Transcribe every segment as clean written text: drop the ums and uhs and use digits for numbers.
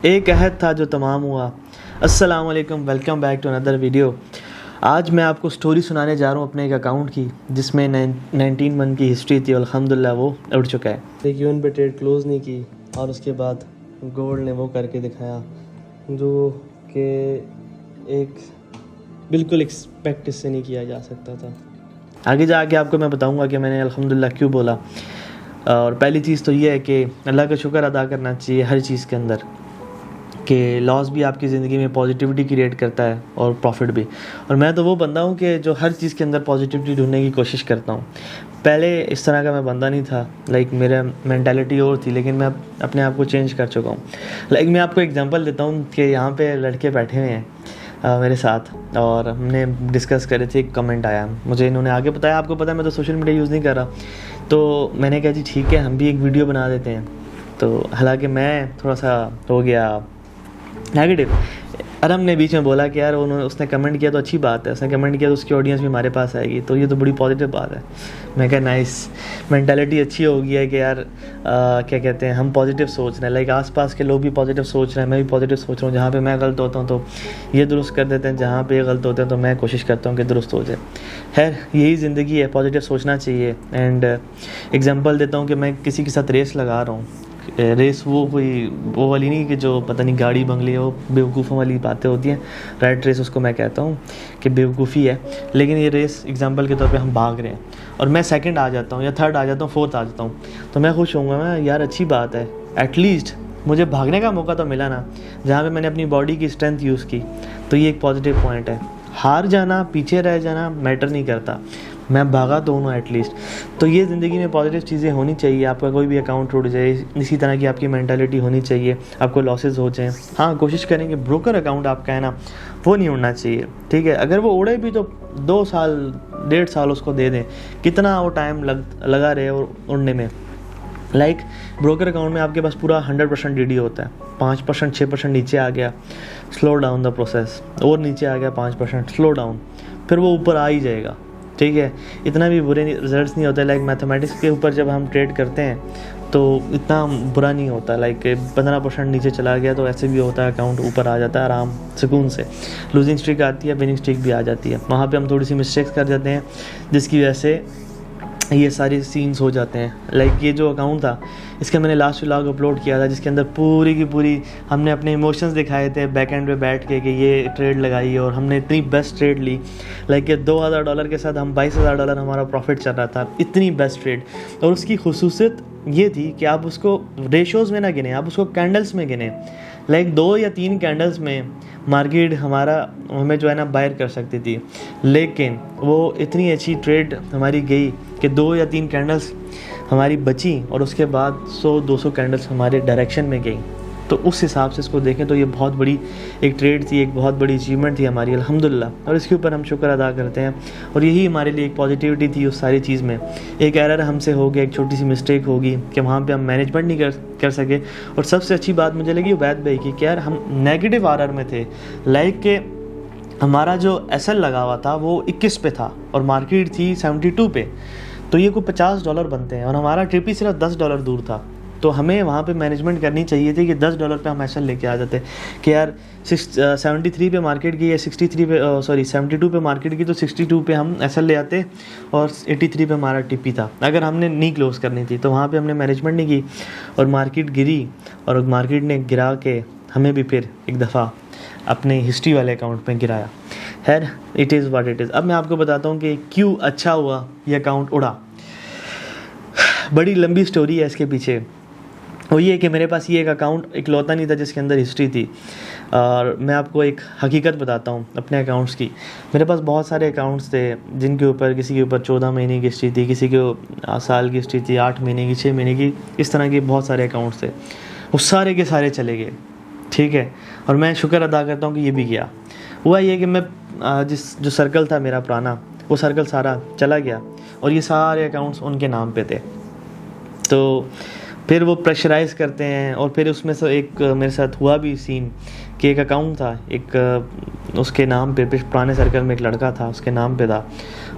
एक अहद था जो तमाम हुआ। अस्सलाम वालेकुम, welcome back to another video. आज मैं आपको स्टोरी सुनाने जा रहा हूँ अपने एक अकाउंट की, जिसमें 19 मंथ की हिस्ट्री थी और अल्हम्दुलिल्लाह वो उड़ चुका है। एक यून पे ट्रेड क्लोज़ नहीं की और उसके बाद गोल्ड ने वो करके दिखाया जो कि एक बिल्कुल एक्सपेक्ट इससे नहीं किया जा सकता था। आगे जाके आपको मैं बताऊँगा कि मैंने अल्हम्दुलिल्लाह क्यों बोला। और पहली चीज़ तो ये है कि अल्लाह का शुक्र अदा करना चाहिए हर चीज़ के अंदर, कि लॉस भी आपकी ज़िंदगी में पॉजिटिविटी क्रिएट करता है और प्रॉफिट भी। और मैं तो वो बंदा हूँ कि जो हर चीज़ के अंदर पॉजिटिविटी ढूंढने की कोशिश करता हूँ। पहले इस तरह का मैं बंदा नहीं था, मेरा मेंटालिटी और थी, लेकिन मैं अपने आप को चेंज कर चुका हूँ। मैं आपको एग्जांपल देता हूँ कि यहाँ पे लड़के बैठे हुए हैं मेरे साथ, और हमने डिस्कस करे थे। एक कमेंट आया, मुझे इन्होंने आगे बताया, आपको पता है मैं तो सोशल मीडिया यूज़ नहीं कर रहा, तो मैंने कहा जी ठीक है, हम भी एक वीडियो बना देते हैं। तो हालांकि मैं थोड़ा सा हो गया नेगेटिव। अरम ने बीच में बोला कि यार उसने कमेंट किया तो अच्छी बात है, उसने कमेंट किया तो उसकी ऑडियंस भी हमारे पास आएगी, तो ये तो बड़ी पॉजिटिव बात है। मैं कहा नाइस, मेंटालिटी अच्छी हो गई है कि यार क्या कहते हैं, हम पॉजिटिव सोच रहे हैं। आसपास के लोग भी पॉजिटिव सोच रहे हैं, मैं भी पॉजिटिव सोच रहा हूँ। जहाँ पे मैं गलत होता हूँ तो ये दुरुस्त कर देते हैं, जहाँ पे ये गलत होते हैं तो मैं कोशिश करता हूँ कि दुरुस्त हो जाए। खैर यही ज़िंदगी है, पॉजिटिव सोचना चाहिए। एंड एग्जांपल देता हूँ कि मैं किसी के साथ रेस लगा रहा हूँ। रेस वो वाली नहीं कि जो पता नहीं गाड़ी बंगली, वो बेवकूफ़ों वाली बातें होती हैं। रैट रेस उसको मैं कहता हूँ कि बेवकूफ़ी है। लेकिन ये रेस एग्जांपल के तौर पे हम भाग रहे हैं और मैं सेकंड आ जाता हूँ या थर्ड आ जाता हूँ, फोर्थ आ जाता हूँ, तो मैं खुश होऊंगा। मैं यार अच्छी बात है, एटलीस्ट मुझे भागने का मौका तो मिला ना, जहाँ पे मैंने अपनी बॉडी की स्ट्रेंथ यूज़ की। तो ये एक पॉजिटिव पॉइंट है। हार जाना, पीछे रह जाना मैटर नहीं करता, मैं भागा तो हूँ एटलीस्ट। तो ये ज़िंदगी में पॉजिटिव चीज़ें होनी चाहिए। आपका कोई भी अकाउंट टूट जाए, इसी तरह की आपकी मेंटालिटी होनी चाहिए। आपको लॉसेस हो जाएं, हाँ कोशिश करेंगे ब्रोकर अकाउंट आपका है ना, वो नहीं उड़ना चाहिए, ठीक है। अगर वो उड़े भी तो 2 साल 1.5 साल उसको दे दें, कितना वो टाइम लगा रहे उड़ने में। ब्रोकर अकाउंट में आपके पास पूरा 100% DD होता है। 5% 6% नीचे आ गया, स्लो डाउन द प्रोसेस, और नीचे आ गया 5%, स्लो डाउन, फिर वो ऊपर आ ही जाएगा, ठीक है। इतना भी बुरे रिजल्ट्स नहीं होते। मैथमेटिक्स के ऊपर जब हम ट्रेड करते हैं तो इतना बुरा नहीं होता। 15% नीचे चला गया तो ऐसे भी होता है, अकाउंट ऊपर आ जाता है आराम सुकून से। लूजिंग स्ट्रिक आती है, विनिंग स्ट्रिक भी आ जाती है। वहाँ पे हम थोड़ी सी मिस्टेक्स कर जाते हैं, जिसकी वजह से ये सारी सीन्स हो जाते हैं। ये जो अकाउंट था, इसका मैंने लास्ट व्लॉग अपलोड किया था, जिसके अंदर पूरी की पूरी हमने अपने इमोशंस दिखाए थे बैक एंड पे बैठ के कि ये ट्रेड लगाई और हमने इतनी बेस्ट ट्रेड ली। कि $2000 के साथ हम $22000 हमारा प्रॉफिट चल रहा था, इतनी बेस्ट ट्रेड। और उसकी खुसूसियत ये थी कि आप उसको रेशोज़ में ना गिने, आप उसको कैंडल्स में गिने। 2 या 3 कैंडल्स में मार्केट हमें जो है ना बायर कर सकती थी, लेकिन वो इतनी अच्छी ट्रेड हमारी गई कि 2 या 3 कैंडल्स हमारी बची और उसके बाद 100-200 कैंडल्स हमारे डायरेक्शन में गई। तो उस हिसाब से इसको देखें तो ये बहुत बड़ी एक ट्रेड थी, एक बहुत बड़ी अचीवमेंट थी हमारी अल्हम्दुलिल्लाह, और इसके ऊपर हम शुक्र अदा करते हैं। और यही हमारे लिए एक पॉजिटिविटी थी उस सारी चीज़ में। एक एरर हमसे हो गया, एक छोटी सी मिस्टेक होगी कि वहाँ पे हम मैनेजमेंट नहीं कर सके। और सबसे अच्छी बात मुझे लगी उबैद भाई की कि यार हम नेगेटिव आरआर में थे। के हमारा जो SL लगा हुआ था वो 21 पे था और मार्केट थी 72 पे, तो ये कोई $50 बनते हैं और हमारा ट्रिप ही सिर्फ $10 दूर था। तो हमें वहाँ पे मैनेजमेंट करनी चाहिए थी कि $10 पे हम SL लेके आ जाते कि यार 73 पे मार्केट की या 72 पे मार्केट की, तो 62 पे हम SL ले आते और 83 पे हमारा टिपी था। अगर हमने नहीं क्लोज करनी थी तो वहाँ पे हमने मैनेजमेंट नहीं की और मार्केट गिरी, और मार्केट ने गिरा के हमें भी फिर एक दफ़ा अपने हिस्ट्री वाले अकाउंट में गिराया। खैर it is what it is. अब मैं आपको बताता हूँ कि क्यों अच्छा हुआ ये अकाउंट उड़ा। बड़ी लंबी स्टोरी है इसके पीछे। वो ये कि मेरे पास ये एक अकाउंट इकलौता नहीं था जिसके अंदर हिस्ट्री थी। और मैं आपको एक हकीकत बताता हूँ अपने अकाउंट्स की। मेरे पास बहुत सारे अकाउंट्स थे जिनके ऊपर किसी के ऊपर 14 महीने की हिस्ट्री थी, किसी के साल की हिस्ट्री थी, 8 महीने की, 6 महीने की, इस तरह के बहुत सारे अकाउंट्स थे। वो सारे के सारे चले गए, ठीक है। और मैं शुक्र अदा करता हूँ कि ये भी गया। हुआ ये कि मैं जो सर्कल था मेरा पुराना, वो सर्कल सारा चला गया और ये सारे अकाउंट्स उनके नाम पे थे। तो फिर वो प्रेशराइज़ करते हैं। और फिर उसमें से एक मेरे साथ हुआ भी सीन कि एक अकाउंट था, एक उसके नाम पे, पुराने सर्कल में एक लड़का था, उसके नाम पे था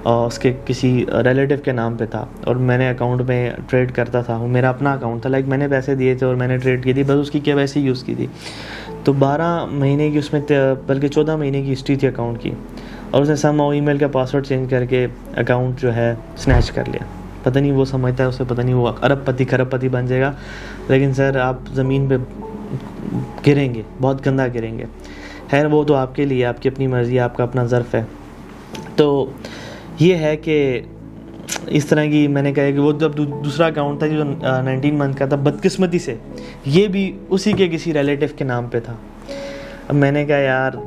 और उसके किसी रिलेटिव के नाम पे था, और मैंने अकाउंट में ट्रेड करता था। वो मेरा अपना अकाउंट था, लाइक मैंने पैसे दिए थे और मैंने ट्रेड की थी, बस उसकी KYC यूज़ की थी। तो 12 महीने की उसमें, बल्कि 14 महीने की हिस्ट्री थी अकाउंट की, और उसने समहाउ ईमेल का पासवर्ड चेंज करके अकाउंट जो है स्नैच कर लिया। पता नहीं वो समझता है उसे, पता नहीं वो अरबपति खरबपति बन जाएगा, लेकिन सर आप ज़मीन पे गिरेंगे, बहुत गंदा गिरेंगे। खैर वो तो आपके लिए, आपकी अपनी मर्ज़ी, आपका अपना ज़र्फ़ है। तो ये है कि इस तरह की मैंने कहा कि वो जब दूसरा अकाउंट था जो 19 मंथ का था, बदकिस्मती से ये भी उसी के किसी रिलेटिव के नाम पे था। अब मैंने कहा यार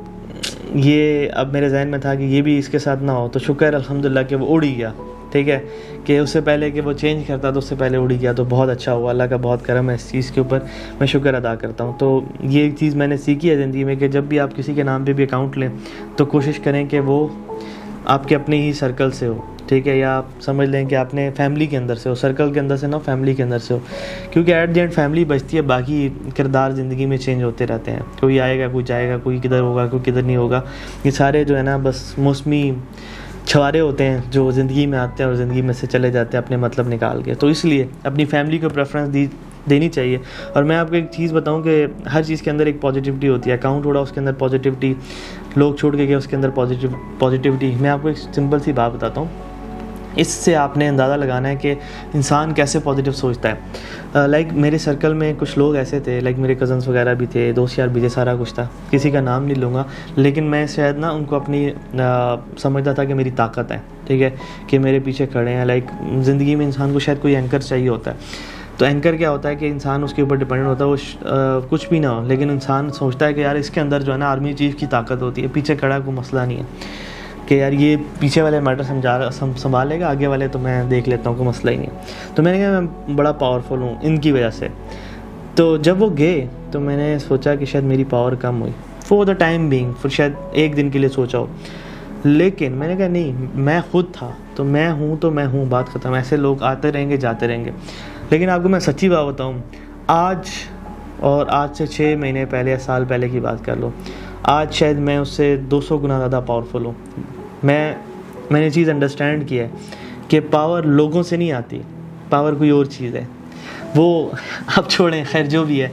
ये, अब मेरे जहन में था कि ये भी इसके साथ ना हो, तो शुक्र अल्हम्दुलिल्लाह कि वो उड़ ही गया। ठीक है, कि उससे पहले कि वो चेंज करता तो उससे पहले उड़ गया, तो बहुत अच्छा हुआ, अल्लाह का बहुत करम है इस चीज़ के ऊपर, मैं शुक्र अदा करता हूँ। तो ये एक चीज़ मैंने सीखी है ज़िंदगी में कि जब भी आप किसी के नाम पे भी अकाउंट लें तो कोशिश करें कि वो आपके अपने ही सर्कल से हो। ठीक है, या आप समझ लें कि आपने फैमिली के अंदर से हो, सर्कल के अंदर से ना, फैमिली के अंदर से हो, क्योंकि एट द एंड फैमिली बचती है, बाकी किरदार ज़िंदगी में चेंज होते रहते हैं। कोई आएगा, कोई जाएगा, कोई किधर होगा, कोई किधर नहीं होगा। ये सारे जो है ना बस मौसमी छवारे होते हैं जो ज़िंदगी में आते हैं और ज़िंदगी में से चले जाते हैं अपने मतलब निकाल के। तो इसलिए अपनी फैमिली को प्रेफरेंस देनी चाहिए। और मैं आपको एक चीज़ बताऊं कि हर चीज़ के अंदर एक पॉजिटिविटी होती है। अकाउंट उड़ा, उसके अंदर पॉजिटिविटी, लोग छोड़ के गए, उसके अंदर पॉजिटिविटी। मैं आपको एक सिंपल सी बात बताता हूँ, इससे आपने अंदाज़ा लगाना है कि इंसान कैसे पॉजिटिव सोचता है। लाइक मेरे सर्कल में कुछ लोग ऐसे थे, लाइक मेरे कज़न्स वगैरह भी थे, दोस्त यार भी थे, सारा कुछ था, किसी का नाम नहीं लूँगा, लेकिन मैं शायद ना उनको अपनी समझता था कि मेरी ताकत है। ठीक है, कि मेरे पीछे खड़े हैं। लाइक ज़िंदगी में इंसान को शायद कोई एंकर चाहिए होता है। तो एंकर क्या होता है कि इंसान उसके ऊपर डिपेंडेंट होता है, वो कुछ भी ना हो, लेकिन इंसान सोचता है कि यार इसके अंदर जो है ना आर्मी चीफ की ताकत होती है, पीछे खड़ा कोई मसला नहीं है, कि यार ये पीछे वाले मैटर संभालेगा, आगे वाले तो मैं देख लेता हूँ, कोई मसला ही नहीं है। तो मैंने कहा मैं बड़ा पावरफुल हूँ इनकी वजह से। तो जब वो गए तो मैंने सोचा कि शायद मेरी पावर कम हुई फॉर द टाइम बीइंग, फिर शायद एक दिन के लिए सोचा हो, लेकिन मैंने कहा नहीं, मैं खुद था तो मैं हूँ, तो मैं हूँ, बात ख़त्म। ऐसे लोग आते रहेंगे, जाते रहेंगे। लेकिन आपको मैं सच्ची बात बताऊँ, आज और आज से 6 महीने पहले या साल पहले की बात कर लो, आज शायद मैं उससे 200 गुना ज़्यादा पावरफुल हूँ। मैंने चीज़ अंडरस्टैंड किया है कि पावर लोगों से नहीं आती, पावर कोई और चीज़ है। वो आप छोड़ें, खैर जो भी है,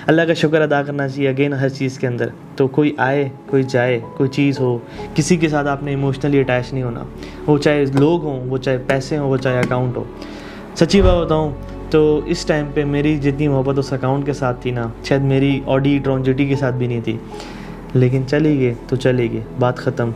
अल्लाह का शुक्र अदा करना चाहिए अगेन हर चीज़ के अंदर। तो कोई आए, कोई जाए, कोई चीज़ हो, किसी के साथ आपने इमोशनली अटैच नहीं होना, वो चाहे लोग हों, वो चाहे पैसे हों, वो चाहे अकाउंट हो। सच्ची बात बताऊँ तो इस टाइम पे मेरी जितनी मोहब्बत उस अकाउंट के साथ थी ना, शायद मेरी ऑडी ट्रॉन GT के साथ भी नहीं थी। लेकिन चली गई तो चली गई, बात ख़त्म।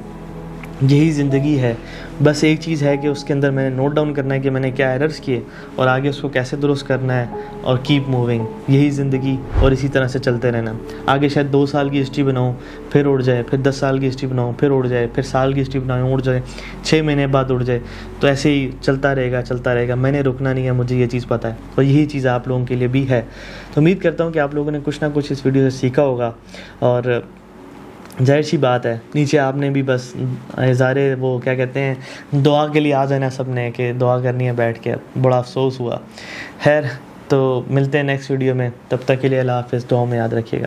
यही ज़िंदगी है। बस एक चीज़ है कि उसके अंदर मैंने नोट डाउन करना है कि मैंने क्या एरर्स किए और आगे उसको कैसे दुरुस्त करना है, और कीप मूविंग। यही ज़िंदगी, और इसी तरह से चलते रहना। आगे शायद 2 साल की हिस्ट्री बनाऊँ फिर उड़ जाए, फिर 10 साल की हिस्ट्री बनाऊँ फिर उड़ जाए, फिर साल की हिस्ट्री बनाऊँ उड़ जाए, 6 महीने बाद उड़ जाए। तो ऐसे ही चलता रहेगा, चलता रहेगा। मैंने रुकना नहीं है, मुझे ये चीज़ पता है, और यही चीज़ आप लोगों के लिए भी है। तो उम्मीद करता हूँ कि आप लोगों ने कुछ ना कुछ इस वीडियो से सीखा होगा। और जाहिर सी बात है, नीचे आपने भी बस इज़ारे वो क्या कहते हैं, दुआ के लिए आ जाना सब ने, कि दुआ करनी है बैठ के। बड़ा अफसोस हुआ। खैर, तो मिलते हैं नेक्स्ट वीडियो में, तब तक के लिए अल्लाह हाफ़िज़, दुआ में याद रखिएगा।